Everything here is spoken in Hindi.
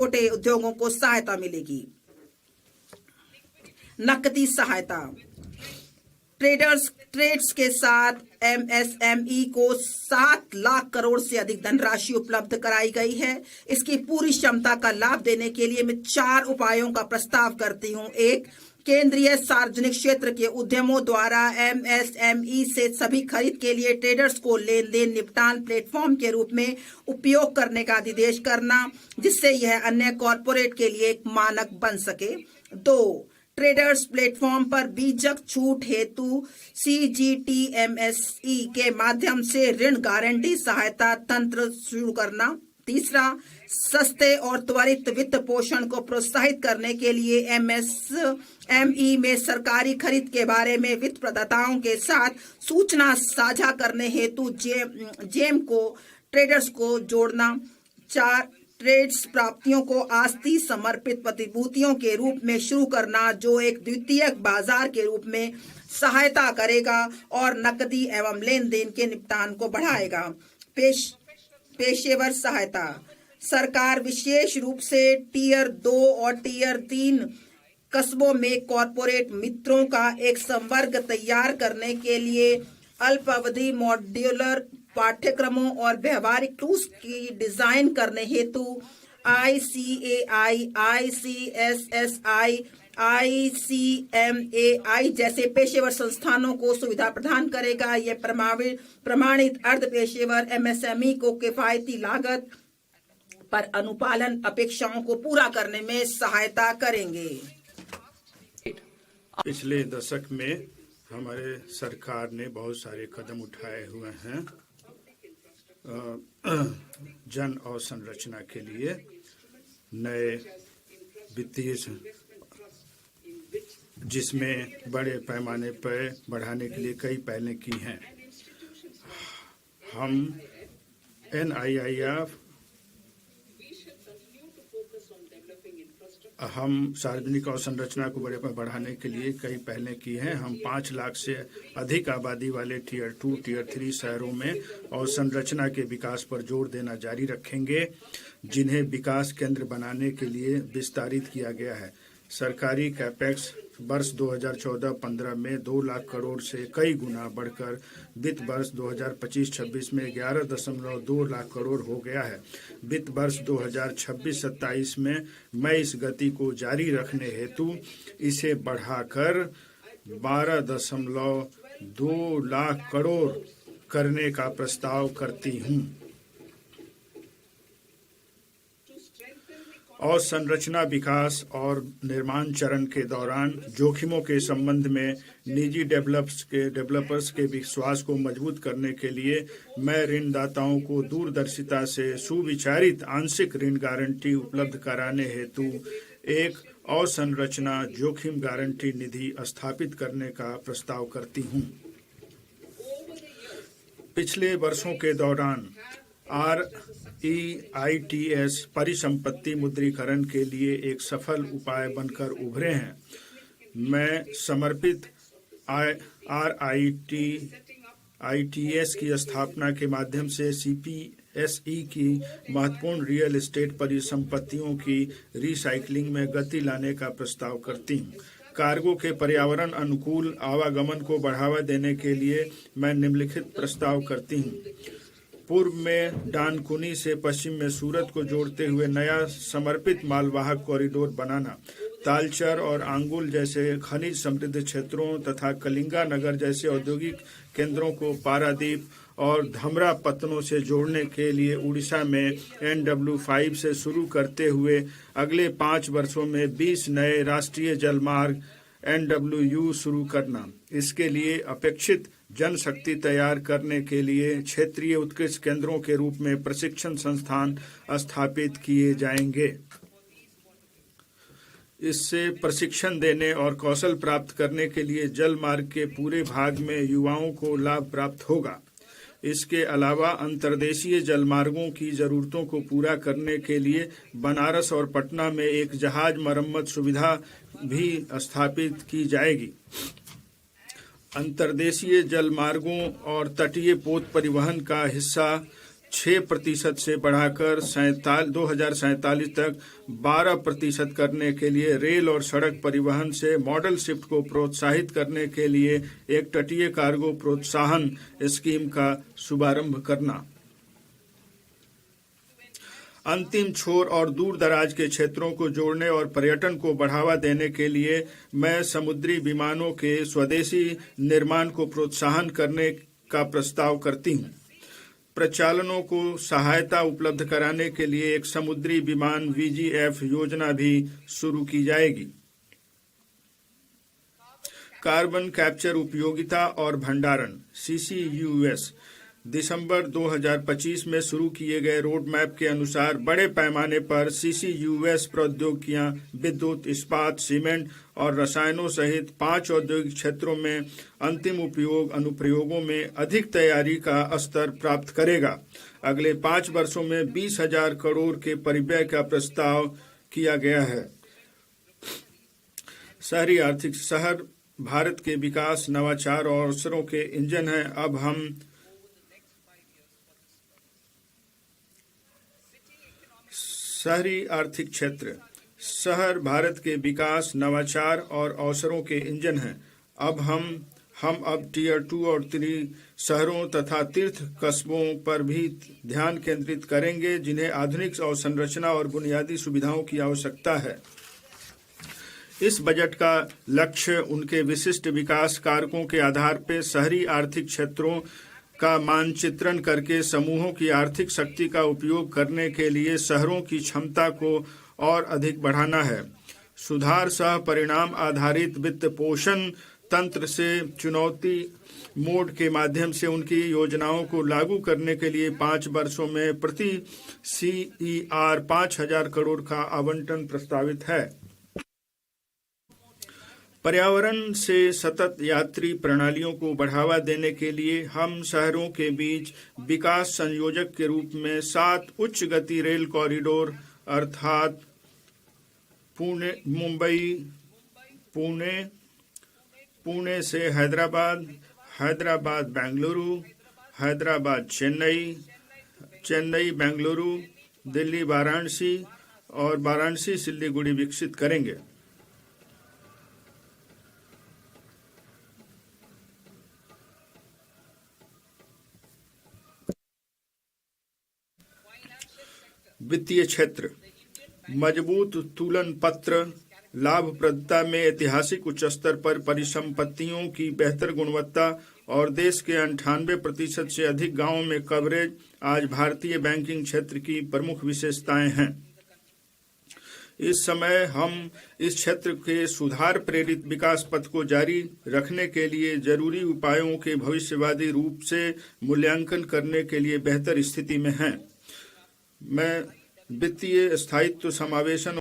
छोटे उद्योगों को सहायता मिलेगी। नकदी सहायता, ट्रेड्स के साथ एमएसएमई को 7 लाख करोड़ से अधिक धनराशि उपलब्ध कराई गई है। इसकी पूरी क्षमता का लाभ देने के लिए मैं 4 उपायों का प्रस्ताव करती हूँ। 1, केंद्रीय सार्वजनिक क्षेत्र के उद्यमों द्वारा एमएसएमई से सभी खरीद के लिए ट्रेडर्स को लेन देन निपटान प्लेटफॉर्म के रूप में उपयोग करने का निर्देश करना, जिससे यह अन्य कॉरपोरेट के लिए एक मानक बन सके। 2, ट्रेडर्स प्लेटफॉर्म पर बीजक छूट हेतु सीजीटीएमएसई के माध्यम से ऋण गारंटी सहायता तंत्र शुरू करना। 3, सस्ते और त्वरित वित्त पोषण को प्रोत्साहित करने के लिए एमएसएमई में सरकारी खरीद के बारे में वित्त प्रदाताओं के साथ सूचना साझा करने हेतु जेम को ट्रेडर्स को जोड़ना। 4, ट्रेड्स प्राप्तियों को आस्ति समर्पित प्रतिभूतियों के रूप में शुरू करना, जो एक द्वितीयक बाजार के रूप में सहायता करेगा और नकदी एवं लेन देन के निपटान को बढ़ाएगा। पेशेवर सहायता, सरकार विशेष रूप से टियर 2 और टियर 3 कस्बों में कॉरपोरेट मित्रों का एक संवर्ग तैयार करने के लिए अल्पावधि मॉड्यूलर पाठ्यक्रमों और व्यवहारिक टूल्स की डिजाइन करने हेतु ICAI, ICSSI, ICMAI जैसे पेशेवर संस्थानों को सुविधा प्रदान करेगा। यह प्रमाणित अर्ध पेशेवर MSME को किफायती लागत पर अनुपालन अपेक्षाओं को पूरा करने में सहायता करेंगे। पिछले दशक में हमारे सरकार ने बहुत सारे कदम उठाए हुए हैं जन अवसंरचना के लिए, नए वित्तीय जिसमें बड़े पैमाने पर बढ़ाने के लिए कई पहलें की हैं। हम NIIF हम सार्वजनिक अवसंरचना को बड़े पर बढ़ाने के लिए कई पहलें की हैं। हम 5 लाख से अधिक आबादी वाले टियर 2, टियर 3 शहरों में अवसंरचना के विकास पर जोर देना जारी रखेंगे, जिन्हें विकास केंद्र बनाने के लिए विस्तारित किया गया है। सरकारी कैपेक्स वर्ष 2014-15 में 2 लाख करोड़ से कई गुना बढ़कर वित्त वर्ष 2025-26 में 11.2 लाख करोड़ हो गया है। वित्त वर्ष 2026-27 में मैं इस गति को जारी रखने हेतु इसे बढ़ाकर 12.2 लाख करोड़ करने का प्रस्ताव करती हूँ। और संरचना विकास और निर्माण चरण के दौरान जोखिमों के संबंध में निजी डेवलपर्स के विश्वास को मजबूत करने के लिए मैं ऋणदाताओं को दूरदर्शिता से सुविचारित आंशिक ऋण गारंटी उपलब्ध कराने हेतु एक अवसंरचना जोखिम गारंटी निधि स्थापित करने का प्रस्ताव करती हूँ। पिछले वर्षों के दौरान REITs परिसंपत्ति मुद्रीकरण के लिए एक सफल उपाय बनकर उभरे हैं। मैं समर्पित REITs की स्थापना के माध्यम से CPSE की महत्वपूर्ण रियल एस्टेट परिसंपत्तियों की रिसाइकलिंग में गति लाने का प्रस्ताव करती हूँ। कार्गो के पर्यावरण अनुकूल आवागमन को बढ़ावा देने के लिए मैं निम्नलिखित प्रस्ताव करती हूँ। पूर्व में डानकुनी से पश्चिम में सूरत को जोड़ते हुए नया समर्पित मालवाहक कॉरिडोर बनाना, तालचर और आंगुल जैसे खनिज समृद्ध क्षेत्रों तथा कलिंगा नगर जैसे औद्योगिक केंद्रों को पारादीप और धमरा पत्तनों से जोड़ने के लिए उड़ीसा में NW5 से शुरू करते हुए अगले 5 वर्षों में 20 नए राष्ट्रीय जलमार्ग NWU शुरू करना। इसके लिए अपेक्षित जनशक्ति तैयार करने के लिए क्षेत्रीय उत्कृष्ट केंद्रों के रूप में प्रशिक्षण संस्थान स्थापित किए जाएंगे। इससे प्रशिक्षण देने और कौशल प्राप्त करने के लिए जल मार्ग के पूरे भाग में युवाओं को लाभ प्राप्त होगा। इसके अलावा अंतर्देशीय जलमार्गों की जरूरतों को पूरा करने के लिए बनारस और पटना में एक जहाज मरम्मत सुविधा भी स्थापित की जाएगी। अंतर्देशीय जलमार्गों और तटीय पोत परिवहन का हिस्सा 6% से बढ़ाकर 2047 तक 12% करने के लिए रेल और सड़क परिवहन से मॉडल शिफ्ट को प्रोत्साहित करने के लिए एक तटीय कार्गो प्रोत्साहन स्कीम का शुभारंभ करना। अंतिम छोर और दूर दराज के क्षेत्रों को जोड़ने और पर्यटन को बढ़ावा देने के लिए मैं समुद्री विमानों के स्वदेशी निर्माण को प्रोत्साहन करने का प्रस्ताव करती हूँ। प्रचालनों को सहायता उपलब्ध कराने के लिए एक समुद्री विमान VGF योजना भी शुरू की जाएगी। कार्बन कैप्चर उपयोगिता और भंडारण CCUS दिसंबर 2025 में शुरू किए गए रोड मैप के अनुसार बड़े पैमाने पर CCUS प्रौद्योगिकियां विद्युत, इस्पात, सीमेंट और रसायनों सहित 5 औद्योगिक क्षेत्रों में अंतिम उपयोग अनुप्रयोगों में अधिक तैयारी का स्तर प्राप्त करेगा। अगले 5 वर्षों में 20,000 करोड़ के परिव्यय का प्रस्ताव किया गया है। शहरी आर्थिक शहर भारत के विकास, नवाचार और अवसरों के इंजन हैं। अब हम शहरी आर्थिक क्षेत्र। शहर भारत के विकास, नवाचार और अवसरों के इंजन हैं। हम अब टियर 2 और 3 शहरों तथा तीर्थ कस्बों पर भी ध्यान केंद्रित करेंगे जिन्हें आधुनिक अवसंरचना और बुनियादी सुविधाओं की आवश्यकता है। इस बजट का लक्ष्य उनके विशिष्ट विकास कारकों के आधार पर शहरी आर्थिक क्षेत्रों का मानचित्रण करके समूहों की आर्थिक शक्ति का उपयोग करने के लिए शहरों की क्षमता को और अधिक बढ़ाना है। सुधार सह परिणाम आधारित वित्त पोषण तंत्र से चुनौती मोड के माध्यम से उनकी योजनाओं को लागू करने के लिए 5 वर्षों में प्रति CER 5,000 करोड़ का आवंटन प्रस्तावित है। पर्यावरण से सतत यात्री प्रणालियों को बढ़ावा देने के लिए हम शहरों के बीच विकास संयोजक के रूप में 7 उच्च गति रेल कॉरिडोर अर्थात पुणे से हैदराबाद, हैदराबाद बेंगलुरु, हैदराबाद चेन्नई, चेन्नई बेंगलुरु, दिल्ली वाराणसी और वाराणसी सिल्लीगुड़ी विकसित करेंगे। वित्तीय क्षेत्र। मजबूत तुलन पत्र, लाभप्रदता में ऐतिहासिक उच्च स्तर पर परिसंपत्तियों की बेहतर गुणवत्ता और देश के 98% से अधिक गांवों में कवरेज आज भारतीय बैंकिंग क्षेत्र की प्रमुख विशेषताएं हैं। इस समय हम इस क्षेत्र के सुधार प्रेरित विकास पथ को जारी रखने के लिए जरूरी उपायों के भविष्यवादी रूप से मूल्यांकन करने के लिए बेहतर स्थिति में हैं। मैं वित्तीय स्थायित्व समावेशन